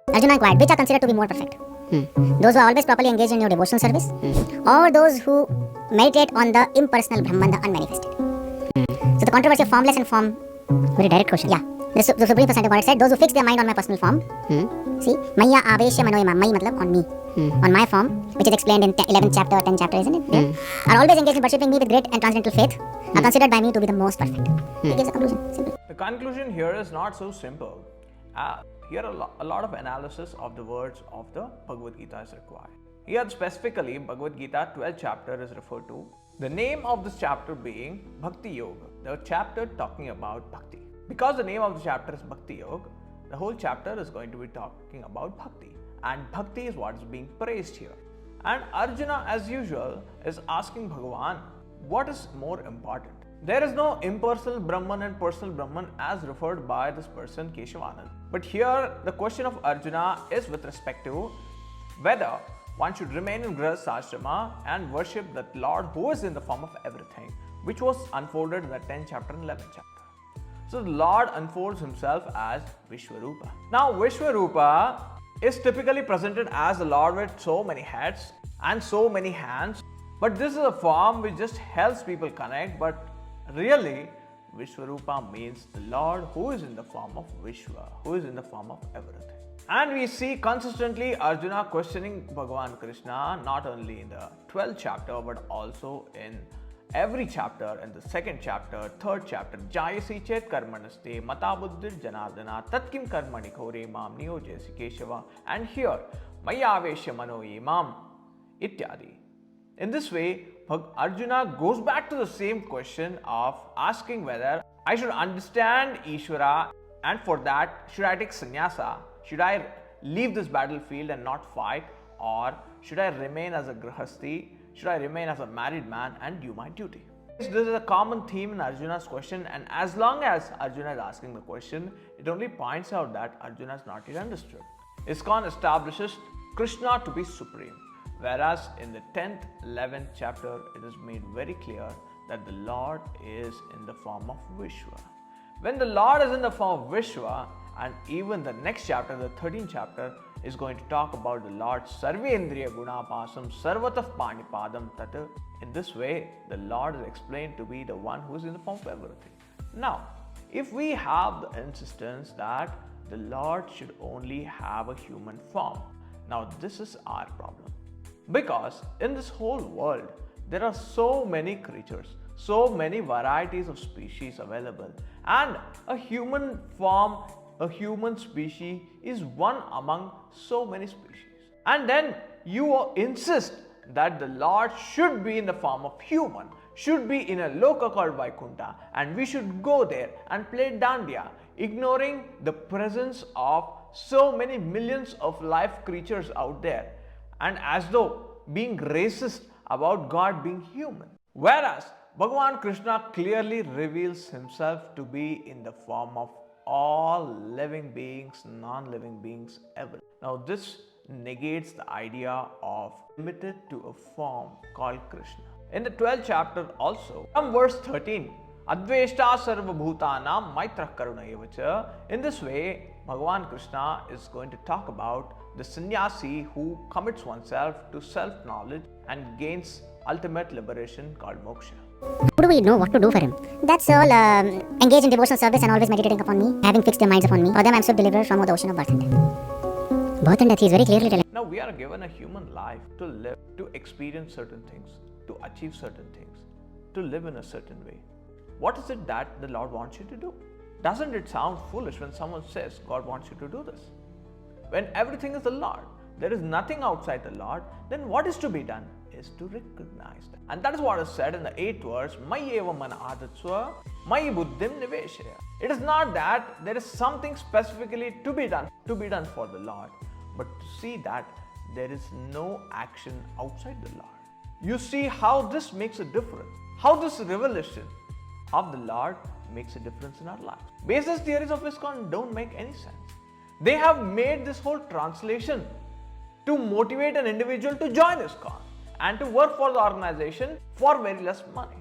Arjuna inquired, which are considered to be more perfect? Those who are always properly engaged in your devotional service, or those who meditate on the impersonal Brahman, the unmanifested? So the controversy of formless and form. Very direct question. Yeah. The Supreme Personality of Godhead said, those who fix their mind on my personal form, see, Maya Aveshya Manoima, Mai matlab on me, on my form, which is explained in 11th chapter, 10th chapter, isn't it? Are always engaged in worshipping me with great and transcendental faith, are considered by me to be the most perfect. He gives a conclusion. Simple. The conclusion here is not so simple. Here a lot of analysis of the words of the Bhagavad Gita is required. Here specifically, Bhagavad Gita 12th chapter is referred to. The name of this chapter being Bhakti Yoga, the chapter talking about Bhakti. Because the name of the chapter is Bhakti Yoga, the whole chapter is going to be talking about Bhakti. And Bhakti is what is being praised here. And Arjuna, as usual, is asking Bhagavan, what is more important? There is no impersonal Brahman and personal Brahman as referred by this person Keshavanand. But here the question of Arjuna is with respect to whether one should remain in Grihastha Ashrama and worship that Lord who is in the form of everything, which was unfolded in the 10th chapter and 11th chapter. So the Lord unfolds himself as Vishwarupa. Now Vishwarupa is typically presented as the Lord with so many heads and so many hands. But this is a form which just helps people connect. But really, Vishwarupa means the Lord who is in the form of Vishwa, who is in the form of everything. And we see consistently Arjuna questioning Bhagavan Krishna, not only in the 12th chapter, but also in every chapter, in the 2nd chapter, 3rd chapter. Jayasi chet karmanaste mata buddhir janardana tatkim karmani khore mam niyojesi Keshava. And here, maya aveshya mano imam ityadi. In this way, Arjuna goes back to the same question of asking whether I should understand Ishvara, and for that, should I take sannyasa? Should I leave this battlefield and not fight? Or should I remain as a grihasti? Should I remain as a married man and do my duty? This is a common theme in Arjuna's question, and as long as Arjuna is asking the question, it only points out that Arjuna has not yet understood. ISKCON establishes Krishna to be supreme, whereas in the 10th, 11th chapter, it is made very clear that the Lord is in the form of Vishwa. When the Lord is in the form of Vishwa, and even the next chapter, the 13th chapter, is going to talk about the Lord Sarvendriya Gunapasam Sarvatah Panipadam Tata. In this way, the Lord is explained to be the one who is in the form of everything. Now, if we have the insistence that the Lord should only have a human form, now this is our problem. Because in this whole world, there are so many creatures, so many varieties of species available, and a human form, a human species is one among so many species. And then you insist that the Lord should be in the form of human, should be in a loka called Vaikuntha, and we should go there and play dandiya, ignoring the presence of so many millions of life creatures out there, and as though being racist about God being human. Whereas Bhagavan Krishna clearly reveals himself to be in the form of all living beings, non-living beings, ever. Now this negates the idea of limited to a form called Krishna. In the 12th chapter also, from verse 13, Adveshta sarva bhutanam maitra karuna evacha. In this way, Bhagavan Krishna is going to talk about the sannyasi who commits oneself to self-knowledge and gains ultimate liberation called moksha. How do we know what to do for him? That's all engage in devotional service and always meditating upon me, having fixed their minds upon me. For them I am so delivered from the ocean of birth and death. Birth and death, he is very clearly telling. Now we are given a human life to live, to experience certain things, to achieve certain things, to live in a certain way. What is it that the Lord wants you to do? Doesn't it sound foolish when someone says God wants you to do this? When everything is the Lord, there is nothing outside the Lord, then what is to be done is to recognize that. And that is what is said in the 8th verse, Mayi eva mana adatsva, Mayi buddhim niveshaya. It is not that there is something specifically to be done for the Lord, but to see that there is no action outside the Lord. You see how this makes a difference, how this revelation of the Lord makes a difference in our lives. Basis theories of ISKCON don't make any sense. They have made this whole translation to motivate an individual to join ISKCON and to work for the organization for very less money.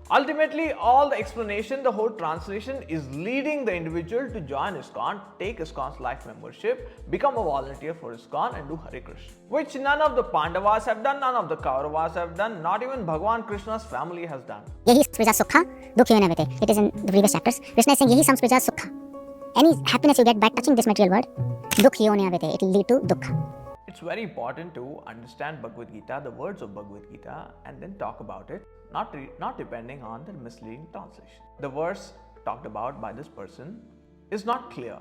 Ultimately, all the explanation, the whole translation is leading the individual to join ISKCON, take ISKCON's life membership, become a volunteer for ISKCON and do Hare Krishna. Which none of the Pandavas have done, none of the Kauravas have done, not even Bhagwan Krishna's family has done. Yehi samsprija sukha, dukhi nevate. It is in the previous chapters. Krishna is saying yehi samsprija sukha. Any happiness you get by touching this material world, dukhi nevate. It will lead to dukkha. It's very important to understand Bhagavad Gita, the words of Bhagavad Gita, and then talk about it, not depending on the misleading translation. The verse talked about by this person is not clear,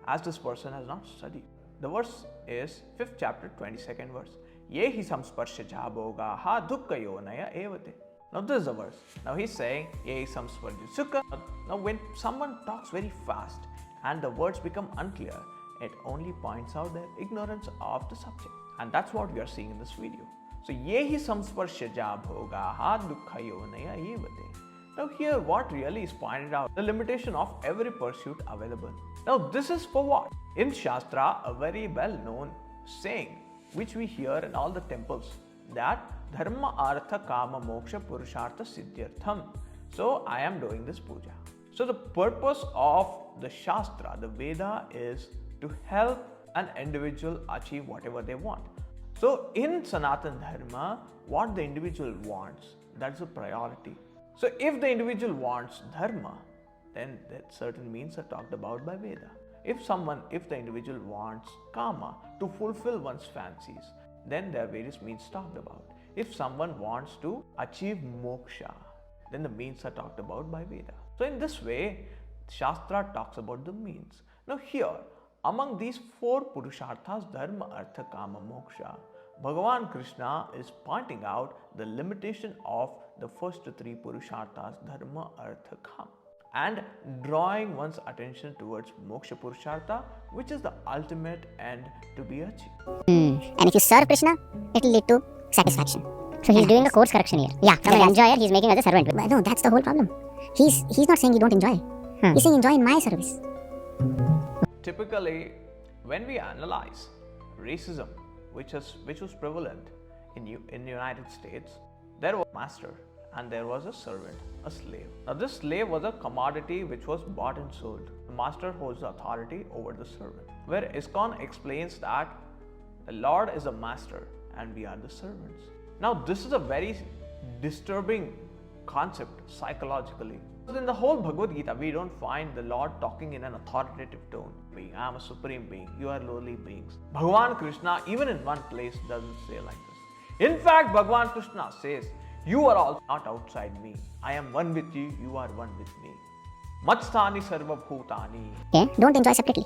as this person has not studied. The verse is 5th chapter, 22nd verse. Yehi samsparshaja bhoga ha dukkayo naya evate. Now this is the verse. Now he's saying yehi samsparshaja sukha. Now when someone talks very fast and the words become unclear, it only points out their ignorance of the subject. And that's what we are seeing in this video. So, yehi samsparshaja bhoga ha dukhayo naya evate. Now here what really is pointed out, the limitation of every pursuit available. Now this is for what? In Shastra, a very well known saying which we hear in all the temples, that dharma artha kama moksha purushartha siddhyartham. So I am doing this puja. So the purpose of the Shastra, the Veda, is to help an individual achieve whatever they want. So in Sanatana Dharma, what the individual wants, that's a priority. So if the individual wants Dharma, then that certain means are talked about by Veda. If the individual wants Kama, to fulfill one's fancies, then there are various means talked about. If someone wants to achieve moksha, then the means are talked about by Veda. So in this way, Shastra talks about the means. Now here, among these 4 Purusharthas, Dharma, Artha, Kama, Moksha, Bhagavan Krishna is pointing out the limitation of the first 3 Purusharthas, Dharma, Artha, Kama, and drawing one's attention towards Moksha Purushartha, which is the ultimate end to be achieved. And if you serve Krishna, it will lead to satisfaction. So he's doing a course correction here. Yeah, from an enjoyer, he's making us a servant. But no, that's the whole problem. He's not saying you don't enjoy. He's saying enjoy in my service. Typically, when we analyze racism, which was prevalent in the United States, there was a master and there was a servant, a slave. Now this slave was a commodity which was bought and sold. The master holds the authority over the servant. Where ISKCON explains that the Lord is the master and we are the servants. Now this is a very disturbing concept psychologically. In the whole Bhagavad Gita, we don't find the Lord talking in an authoritative tone. I am a supreme being, you are lowly beings. Bhagavan Krishna, even in one place, doesn't say like this. In fact, Bhagavan Krishna says, you are all not outside me. I am one with you, you are one with me. Matsthani sarva bhutani. Okay, don't enjoy separately.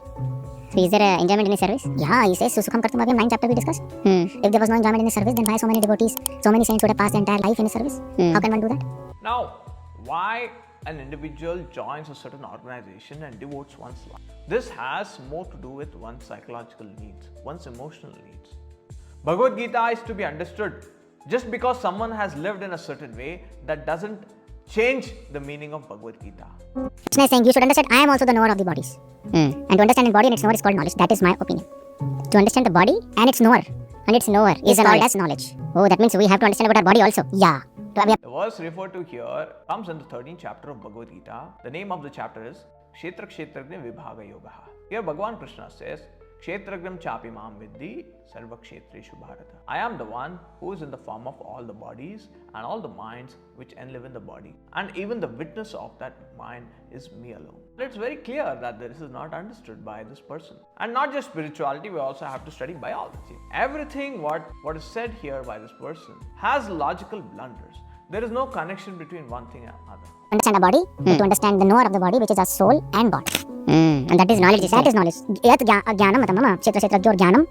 So is there enjoyment in his service? Yeah, he says, Susukham kartum abhyam, 9th chapter we discussed. If there was no enjoyment in his service, then why so many devotees, so many saints would have passed the entire life in his service? How can one do that? Now, why an individual joins a certain organization and devotes one's life? This has more to do with one's psychological needs, one's emotional needs. Bhagavad Gita is to be understood. Just because someone has lived in a certain way, that doesn't change the meaning of Bhagavad Gita. Krishna is saying you should understand I am also the knower of the bodies. And to understand the body and its knower is called knowledge. That is my opinion. To understand the body and its knower is called as knowledge. Oh, that means we have to understand about our body also. Yeah. The verse referred to here comes in the 13th chapter of Bhagavad Gita. The name of the chapter is Kshetra Kshetragna Vibhaga Yoga. Here Bhagavan Krishna says, Kshetragram chapi mam vidhi sarva kshetreshu bharata. I am the one who is in the form of all the bodies and all the minds which enlive in the body. And even the witness of that mind is me alone. It's very clear that this is not understood by this person. And not just spirituality, we also have to study biology. Everything what is said here by this person has logical blunders. There is no connection between one thing and another. Understand the body, to understand the knower of the body, which is our soul and God. And that is knowledge. That is knowledge. Yat jnanam matamama kshetra kshetrajyo jnanam.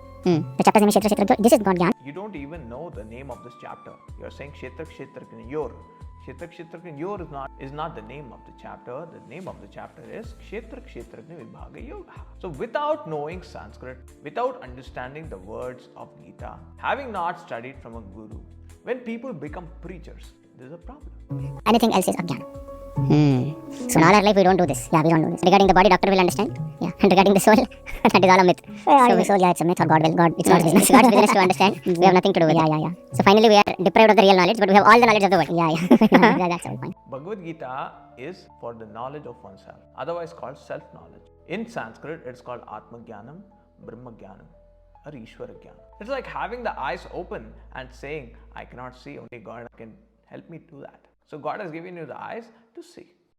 The chapter's name is kshetra kshetrajyo. This is not jnana. You don't even know the name of this chapter. You are saying kshetra kshetrajna yor. Kshetra kshetrajna yor is not the name of the chapter. The name of the chapter is kshetra kshetrajna vibhaga yoga. So without knowing Sanskrit, without understanding the words of Gita, having not studied from a guru, when people become preachers, there's a problem. Anything else is ajnana. So in all our life we don't do this. Yeah, we don't do this. Regarding the body, doctor will understand. Yeah. And regarding the soul, that is all a myth. It's a myth, or God, it's God's business. God's business to understand. We have nothing to do with it. Yeah. So finally we are deprived of the real knowledge, but we have all the knowledge of the world. Yeah. That's the whole point. Bhagavad Gita is for the knowledge of oneself, otherwise called self-knowledge. In Sanskrit, it's called Atma Jnanam, Brahma Jnanam, or Ishvara Jnanam. It's like having the eyes open and saying, I cannot see, only God can help me do that. So God has given you the eyes to see.